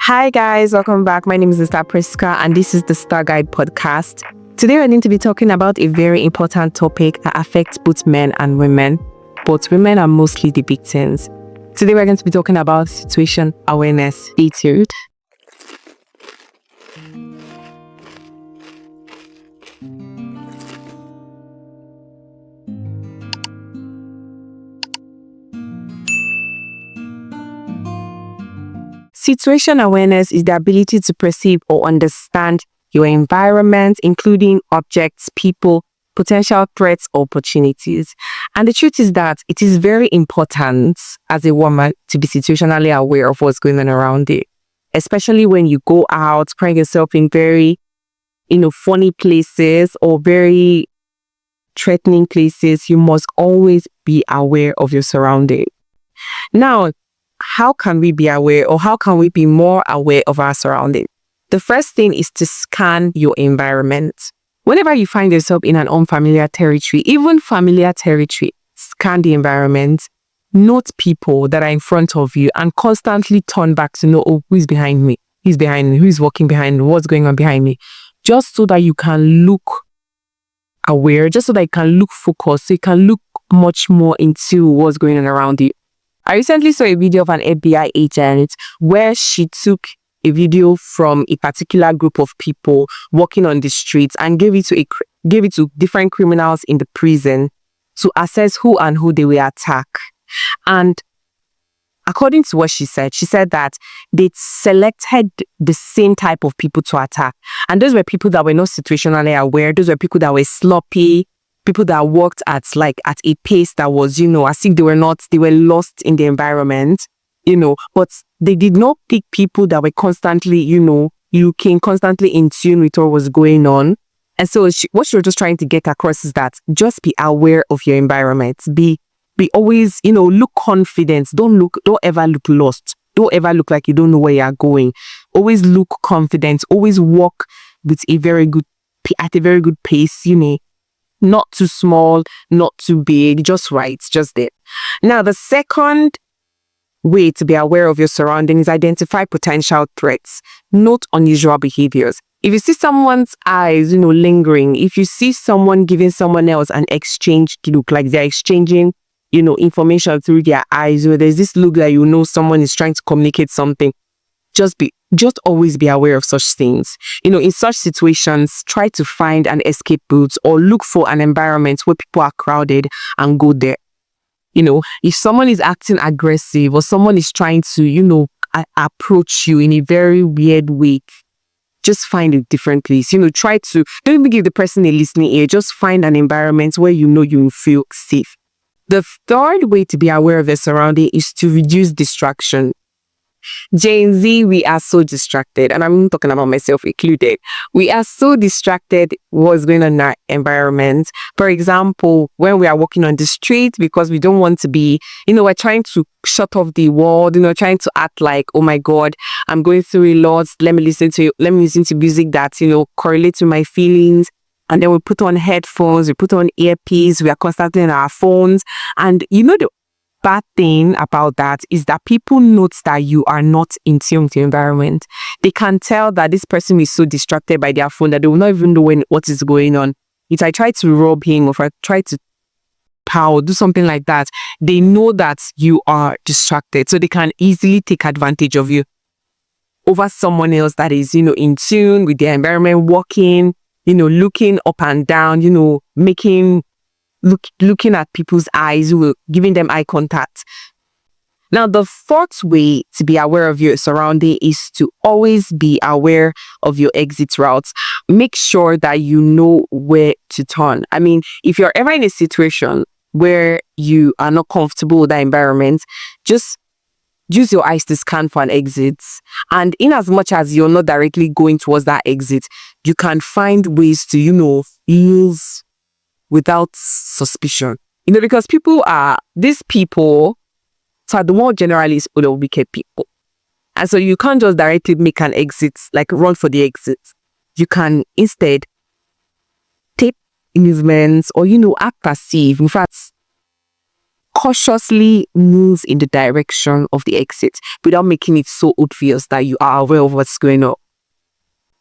Hi guys, welcome back. My name is Mr. Priska and this is the Star Guide podcast. Today we're going to be talking about a very important topic that affects both men and women, but women are mostly the victims. Today we're going to be talking about situation awareness. Stay tuned. Situation awareness is the ability to perceive or understand your environment, including objects, people, potential threats, or opportunities. And the truth is that it is very important as a woman to be situationally aware of what's going on around you, especially when you go out, find yourself in very, funny places or very threatening places. You must always be aware of your surroundings. Now, how can we be aware or how can we be more aware of our surroundings? The first thing is to scan your environment. Whenever you find yourself in an unfamiliar territory, even familiar territory, scan the environment, note people that are in front of you and constantly turn back to know, oh, who's behind me? Who's behind me? Who's walking behind me? What's going on behind me? Just so that you can look aware, just so that you can look focused, so you can look much more into what's going on around you. I recently saw a video of an FBI agent where she took a video from a particular group of people walking on the streets and gave it to different criminals in the prison to assess who and who they will attack. And according to what she said that they selected the same type of people to attack. And those were people that were not situationally aware. Those were people that were sloppy, people that worked at a pace that was, as if they were lost in the environment, but they did not pick people that were constantly, looking, constantly in tune with what was going on. And so what she was just trying to get across is that just be aware of your environment. Be always, look confident. Don't ever look lost. Don't ever look like you don't know where you are going. Always look confident. Always walk at a very good pace, not too small, not too big, just right, just there. Now, the second way to be aware of your surroundings is identify potential threats. Note unusual behaviors. If you see someone's eyes, lingering, if you see someone giving someone else an exchange look, like they're exchanging, information through their eyes, or there's this look that someone is trying to communicate something, just always be aware of such things. In such situations, try to find an escape route or look for an environment where people are crowded and go there. If someone is acting aggressive or someone is trying to, approach you in a very weird way, just find a different place. Don't even give the person a listening ear. Just find an environment where you feel safe. The third way to be aware of your surrounding is to reduce distraction. Gen Z, we are so distracted, and I'm talking about myself included. We are so distracted what's going on in our environment. For example, when we are walking on the street, because we don't want to be, we're trying to shut off the world, trying to act like, oh my God, I'm going through a lot. Let me listen to music that, correlates with my feelings. And then we put on headphones, we put on earpiece, we are constantly on our phones. And the bad thing about that is that people note that you are not in tune with your environment. They can tell that this person is so distracted by their phone that they will not even know what is going on. If I try to rob him or if I try to do something like that, they know that you are distracted. So they can easily take advantage of you over someone else that is, in tune with their environment, walking, looking up and down, looking at people's eyes, giving them eye contact. Now, the fourth way to be aware of your surrounding is to always be aware of your exit routes. Make sure that you know where to turn. I mean, if you're ever in a situation where you are not comfortable with that environment, just use your eyes to scan for an exit. And in as much as you're not directly going towards that exit, you can find ways to, move without suspicion. Because these people, so the more generally is the wicked people. And so you can't just directly make an exit, like run for the exit. You can instead tape movements or, act passive. In fact, cautiously move in the direction of the exit without making it so obvious that you are aware of what's going on.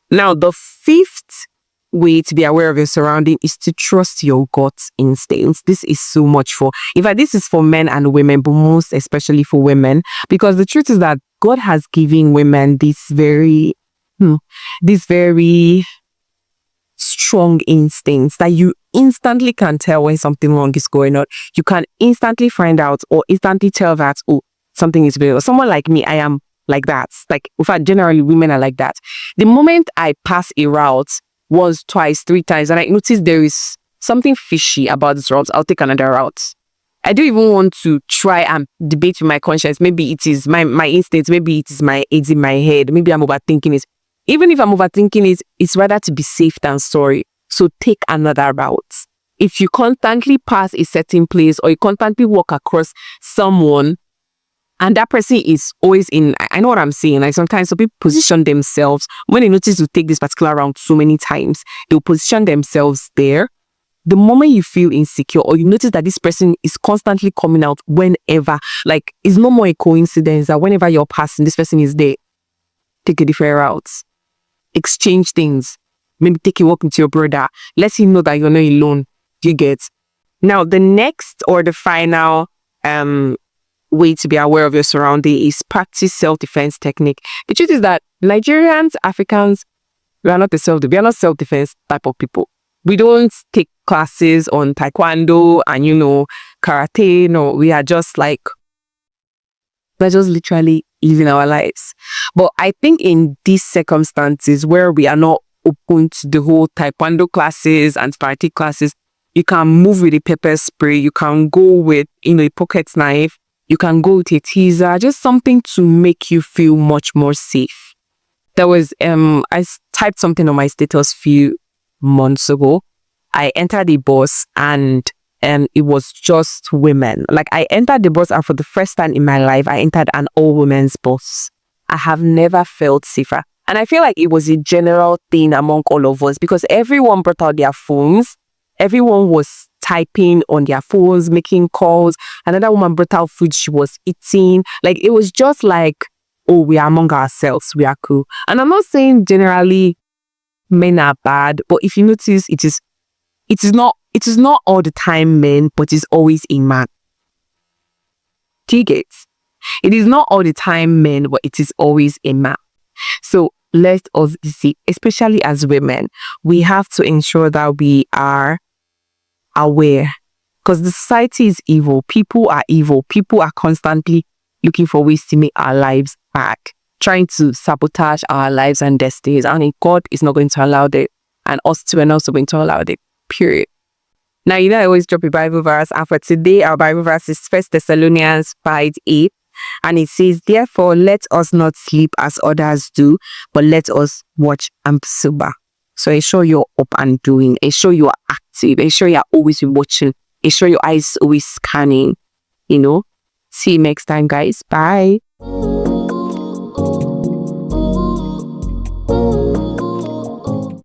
Now, the fifth way to be aware of your surrounding is to trust your gut instincts. This is so much for, in fact, this is for men and women, but most especially for women, because the truth is that God has given women this very strong instincts that you instantly can tell when something wrong is going on. You can instantly find out or instantly tell that, oh, something is going on. Someone like me, I am like that. Like, in fact, generally women are like that. The moment I pass a route once, twice, three times, and I notice there is something fishy about this route, I'll take another route. I don't even want to try and debate with my conscience. Maybe it is my instinct. Maybe it is it's in my head. Maybe I'm overthinking it. Even if I'm overthinking it, it's rather to be safe than sorry. So take another route. If you constantly pass a certain place or you constantly walk across someone and that person is always in, I know what I'm saying. Like sometimes some people position themselves, when they notice to take this particular route so many times, they'll position themselves there. The moment you feel insecure or you notice that this person is constantly coming out whenever, like it's no more a coincidence that whenever you're passing, this person is there. Take a different route. Exchange things. Maybe take a walk into your brother. Let him know that you're not alone. You get. Now, the next or the final way to be aware of your surrounding is practice self-defense technique. The truth is that Nigerians, Africans, we are not self-defense type of people. We don't take classes on taekwondo and karate. No, we're just literally living our lives. But I think in these circumstances where we are not open to the whole taekwondo classes and karate classes, you can move with a pepper spray. You can go with a pocket knife. You can go with a teaser, just something to make you feel much more safe. There was I typed something on my status a few months ago. I entered the bus and it was just women. Like I entered the bus and for the first time in my life, I entered an all-women's bus. I have never felt safer. And I feel like it was a general thing among all of us because everyone brought out their phones. Everyone was typing on their phones, making calls. Another woman brought out food she was eating. Like it was just like, oh, we are among ourselves. We are cool. And I'm not saying generally men are bad, but if you notice, it is not all the time men, but it's always a man. Do you get? It is not all the time men, but it is always a man. So let us see, especially as women, we have to ensure that we are aware because the society is evil. People are evil. People are constantly looking for ways to make our lives back, trying to sabotage our lives and destinies. And God is not going to allow that. And us too are not also going to allow that. Period. Now, I always drop a Bible verse. And for today, our Bible verse is 1 Thessalonians 5:8. And it says, therefore, let us not sleep as others do, but let us watch and be sober. So ensure you're up and doing. Ensure you are active. Ensure you're always watching. Ensure your eyes always scanning. See you next time, guys. Bye.